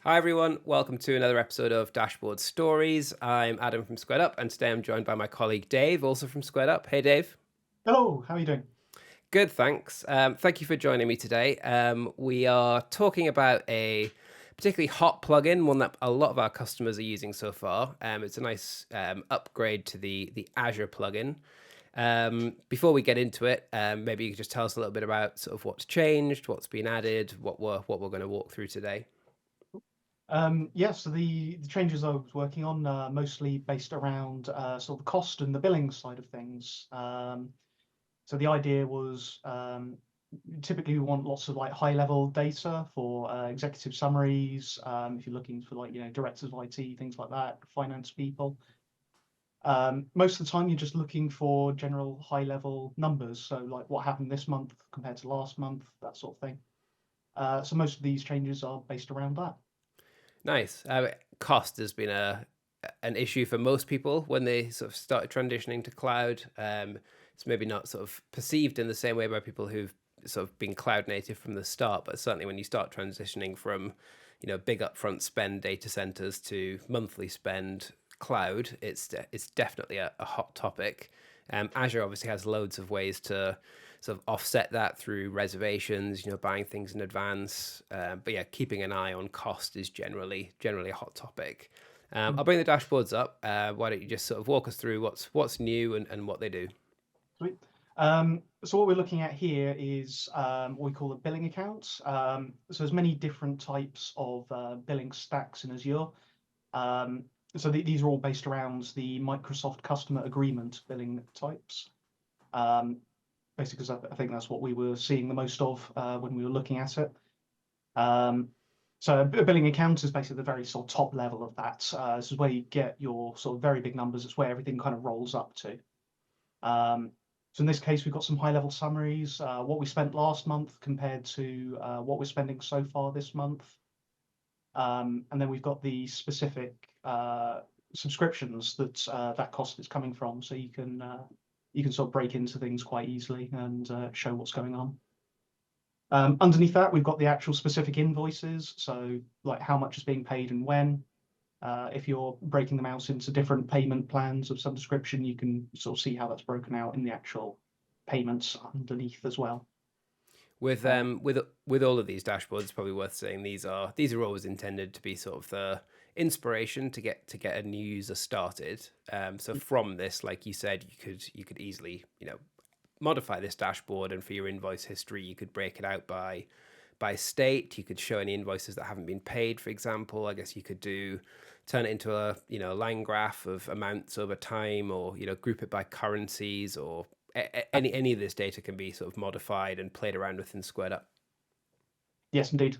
Hi everyone, welcome to another episode of Dashboard Stories. I'm Adam from Squared Up, and today I'm joined by my colleague Dave, also from Squared Up. Hey Dave. Hello, how are you doing? Good, thanks. Thank you for joining me today. We are talking about a particularly hot plugin, one that a lot of our customers are using so far. It's a nice upgrade to the Azure plugin. Before we get into it, maybe you could just tell us a little bit about sort of what's changed, what's been added, what we're going to walk through today. Yeah, so the changes I was working on mostly based around sort of the cost and the billing side of things. So the idea was typically we want lots of like high level data for executive summaries. If you're looking for like directors of IT, things like that, finance people. Most of the time you're just looking for general high level numbers. So like what happened this month compared to last month, that sort of thing. So most of these changes are based around that. Nice. Cost has been an issue for most people when they sort of started transitioning to cloud. It's maybe not sort of perceived in the same way by people who've sort of been cloud native from the start, but certainly when you start transitioning from, big upfront spend data centers to monthly spend cloud, it's definitely a hot topic. Azure obviously has loads of ways to sort of offset that through reservations, buying things in advance. But yeah, keeping an eye on cost is generally a hot topic. I'll bring the dashboards up. Why don't you just sort of walk us through what's new and what they do? Sweet. So what we're looking at here is what we call a billing account. So there's many different types of billing stacks in Azure. Um, so these are all based around the Microsoft Customer Agreement billing types. Um, Basically, because I think that's what we were seeing the most of when we were looking at it. Um, so a billing account is basically the very sort of top level of that. This is where you get your sort of very big numbers. It's where everything kind of rolls up to. Um, so in this case, we've got some high-level summaries, what we spent last month compared to what we're spending so far this month. And then we've got the specific subscriptions that that cost is coming from. So you can sort of break into things quite easily and show what's going on. Underneath that, we've got the actual specific invoices. So like how much is being paid and when. If you're breaking them out into different payment plans of some description, you can sort of see how that's broken out in the actual payments underneath as well. With Uh, um with with all of these dashboards, it's probably worth saying these are always intended to be sort of the inspiration to get a new user started. So from this, like you said, you could easily modify this dashboard, and for your invoice history you could break it out by state. You could show any invoices that haven't been paid, for example. I guess you could do turn it into a line graph of amounts over time, or group it by currencies, or any of this data can be sort of modified and played around with and squared up. yes, indeed.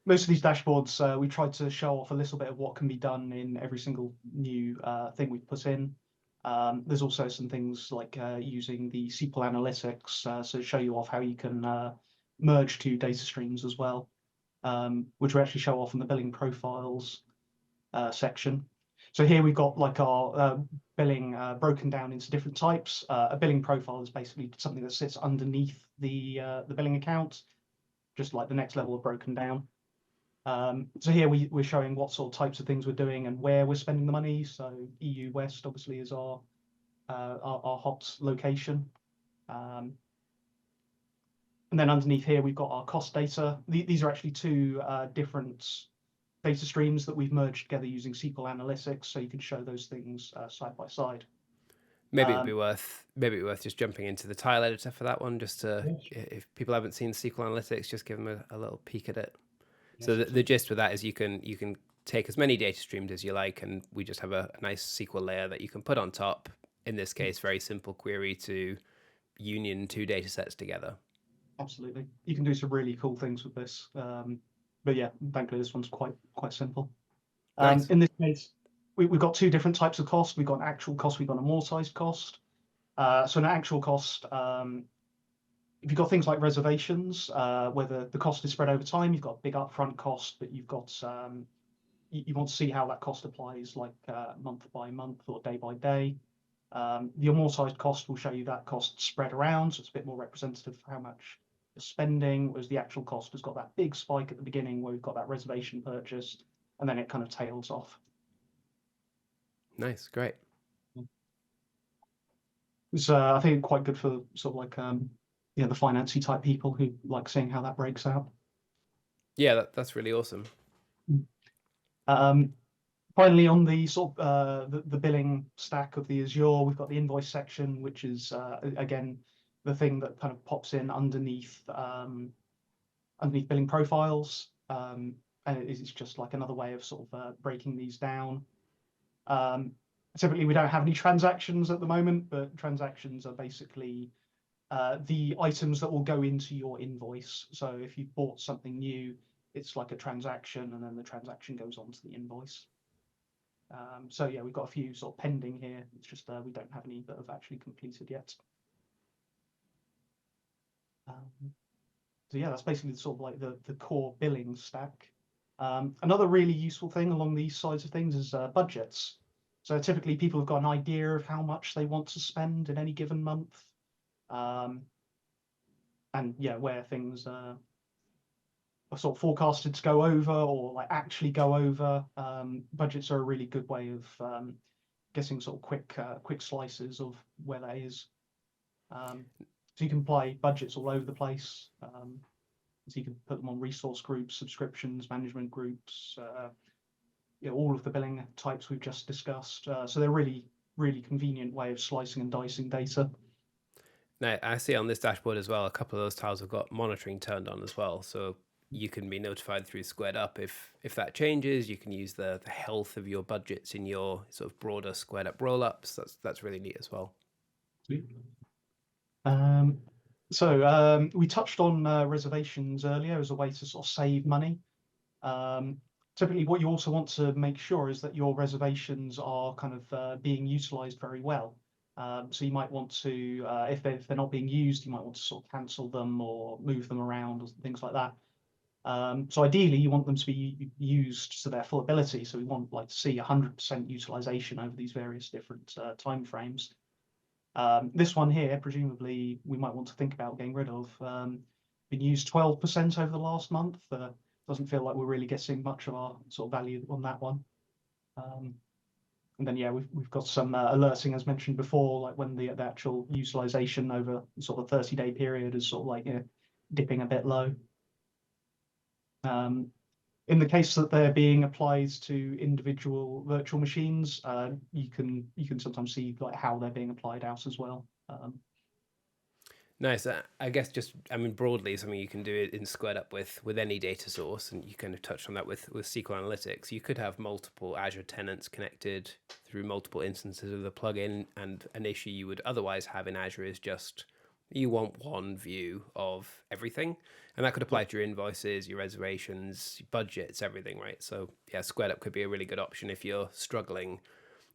Most of these dashboards, we tried to show off a little bit of what can be done in every single new thing we've put in. There's also some things like using the SQL analytics, so show you off how you can merge two data streams as well, which we actually show off in the billing profiles section. So here we've got like our billing broken down into different types. A billing profile is basically something that sits underneath the billing account, just like the next level of broken down. So here we're showing what sort of types of things we're doing and where we're spending the money. So EU West obviously is our hot location. Um, and then underneath here, we've got our cost data. These are actually two different data streams that we've merged together using SQL Analytics, so you can show those things side by side. Um, Maybe it'd be worth just jumping into the tile editor for that one, just to, yes, if people haven't seen SQL Analytics, just give them a little peek at it. So yes, the absolutely. gist with that is you can take as many data streams as you like, and we just have a nice SQL layer that you can put on top. In this case, very simple query to union two data sets together. Absolutely. You can do some really cool things with this. But yeah, thankfully this one's quite simple. Nice. In this case, we've got two different types of cost. We've got an actual cost, we've got an amortized cost. So an actual cost, if you've got things like reservations, where the cost is spread over time, you've got a big upfront cost, but you've got you want to see how that cost applies, like month by month or day by day. The amortized cost will show you that cost spread around, so it's a bit more representative of how much spending, whereas the actual cost has got that big spike at the beginning where we've got that reservation purchase, and then it kind of tails off. Nice, great. It's I think quite good for sort of like the financy type people who like seeing how that breaks out. Yeah, that's really awesome. Um, Finally, on the sort of the billing stack of the Azure, we've got the invoice section, which is again the thing that kind of pops in underneath billing profiles, and it's just like another way of sort of breaking these down. Um, Typically, we don't have any transactions at the moment, but transactions are basically the items that will go into your invoice. So if you bought something new, it's like a transaction, and then the transaction goes onto the invoice. So yeah, we've got a few sort of pending here. It's just we don't have any that have actually completed yet. Um, so yeah, that's basically sort of like the core billing stack. Another really useful thing along these sides of things is budgets. So typically people have got an idea of how much they want to spend in any given month. Um, and yeah, where things are sort of forecasted to go over or like actually go over. Budgets are a really good way of getting sort of quick slices of where that is. So you can apply budgets all over the place. So you can put them on resource groups, subscriptions, management groups, all of the billing types we've just discussed. So they're really convenient way of slicing and dicing data. Now, I see on this dashboard as well, a couple of those tiles have got monitoring turned on as well. So you can be notified through Squared Up if that changes. You can use the health of your budgets in your sort of broader Squared Up rollups. That's really neat as well. Sweet. We touched on reservations earlier as a way to sort of save money. Um, Typically, what you also want to make sure is that your reservations are kind of being utilized very well. So you might want to, if they're not being used, you might want to sort of cancel them or move them around or things like that. So ideally, you want them to be used to their full ability. So we want like to see 100% utilization over these various different time frames. This one here, presumably, we might want to think about getting rid of. Been used 12% over the last month. Doesn't feel like we're really getting much of our sort of value on that one. And then yeah, we've got some alerting as mentioned before, like when the actual utilization over sort of a 30-day period is sort of like dipping a bit low. In the case that they're being applied to individual virtual machines, you can sometimes see like how they're being applied out as well. Nice. I guess I mean, broadly, something you can do it in Squared Up with any data source, and you kind of touched on that with SQL Analytics. You could have multiple Azure tenants connected through multiple instances of the plugin, and an issue you would otherwise have in Azure is just you want one view of everything, and that could apply to your invoices, your reservations, your budgets, everything, right? So yeah, Squared Up could be a really good option if you're struggling,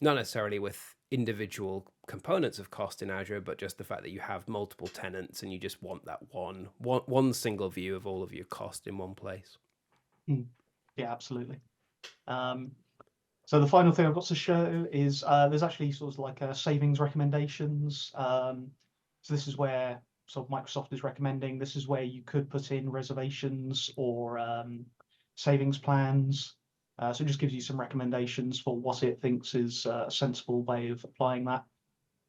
not necessarily with individual components of cost in Azure, but just the fact that you have multiple tenants and you just want that one single view of all of your cost in one place. Yeah, absolutely. So the final thing I've got to show is there's actually sort of like savings recommendations. So this is where sort of Microsoft is recommending. This is where you could put in reservations or savings plans. So it just gives you some recommendations for what it thinks is a sensible way of applying that.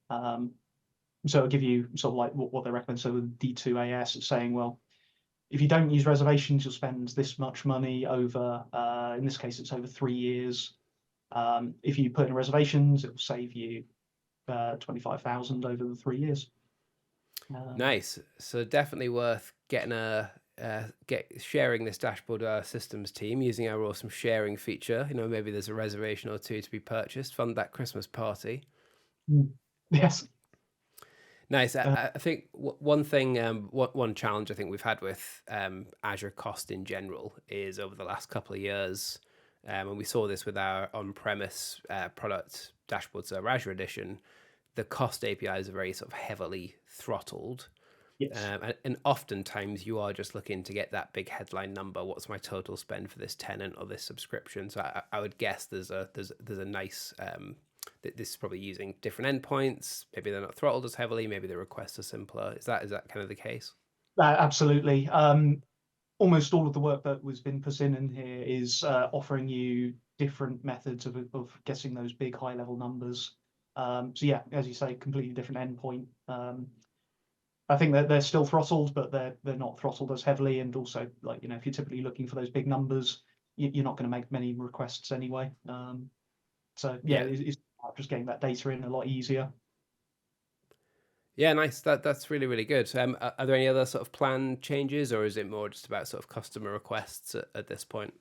So it'll give you sort of like what they recommend. So with D2AS, it's saying, well, if you don't use reservations, you'll spend this much money over, in this case, it's over 3 years. If you put in reservations, it will save you 25,000 over the 3 years. Nice. So definitely worth getting sharing this dashboard with our systems team using our awesome sharing feature. Maybe there's a reservation or two to be purchased. Fund that Christmas party. Yes. Nice. I think one thing, one challenge I think we've had with Azure cost in general is over the last couple of years, and we saw this with our on-premise product dashboards, our Azure edition, the cost APIs are very sort of heavily throttled. Yes. And oftentimes you are just looking to get that big headline number. What's my total spend for this tenant or this subscription? So I would guess there's a nice this is probably using different endpoints. Maybe they're not throttled as heavily. Maybe the requests are simpler. Is that kind of the case? Absolutely. Almost all of the work that was been put in here is offering you different methods of guessing those big high level numbers. So yeah, as you say, completely different endpoint. I think that they're still throttled, but they're not throttled as heavily. And also, like, if you're typically looking for those big numbers, you're not going to make many requests anyway. So yeah, Yeah. it's just getting that data in a lot easier. Yeah, nice. That's really, really good. Are there any other sort of planned changes, or is it more just about sort of customer requests at this point?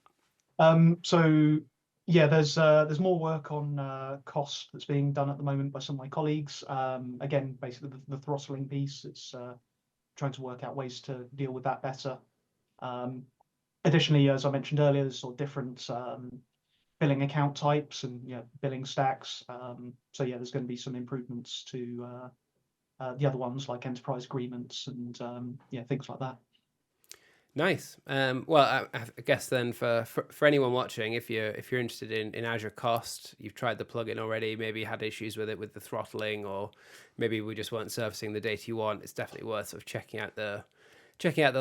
So yeah, there's more work on cost that's being done at the moment by some of my colleagues. Again, basically the throttling piece. It's trying to work out ways to deal with that better. Um, Additionally, as I mentioned earlier, there's sort of different billing account types and billing stacks. So yeah, there's going to be some improvements to the other ones like enterprise agreements and yeah, things like that. Nice. Well, I guess then for anyone watching, if you're interested in Azure Cost, you've tried the plugin already, maybe had issues with it with the throttling, or maybe we just weren't servicing the data you want. It's definitely worth sort of checking out the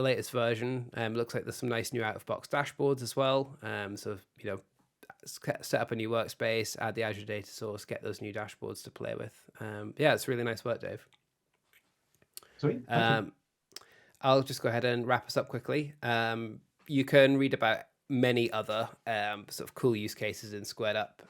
latest version. Looks like there's some nice new out of box dashboards as well. So set up a new workspace, add the Azure data source, get those new dashboards to play with. Yeah, it's really nice work, Dave. Sweet, thank you. Um, I'll just go ahead and wrap us up quickly. You can read about many other sort of cool use cases in Squared Up,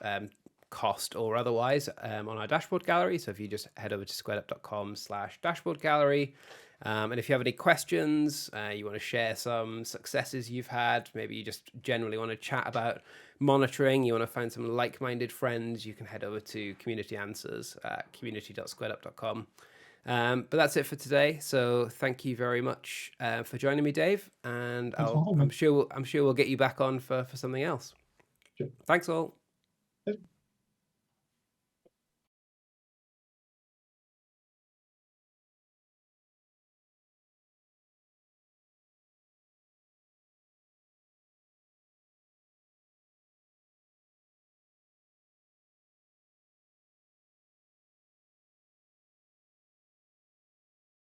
cost or otherwise, on our dashboard gallery. So if you just head over to squaredup.com/dashboard gallery. And if you have any questions, you want to share some successes you've had, maybe you just generally want to chat about monitoring, you want to find some like-minded friends, you can head over to Community Answers at community.squaredup.com. But that's it for today. So thank you very much for joining me, Dave. And Thanks for having I'm me. sure we'll get you back on for something else. Sure. Thanks all.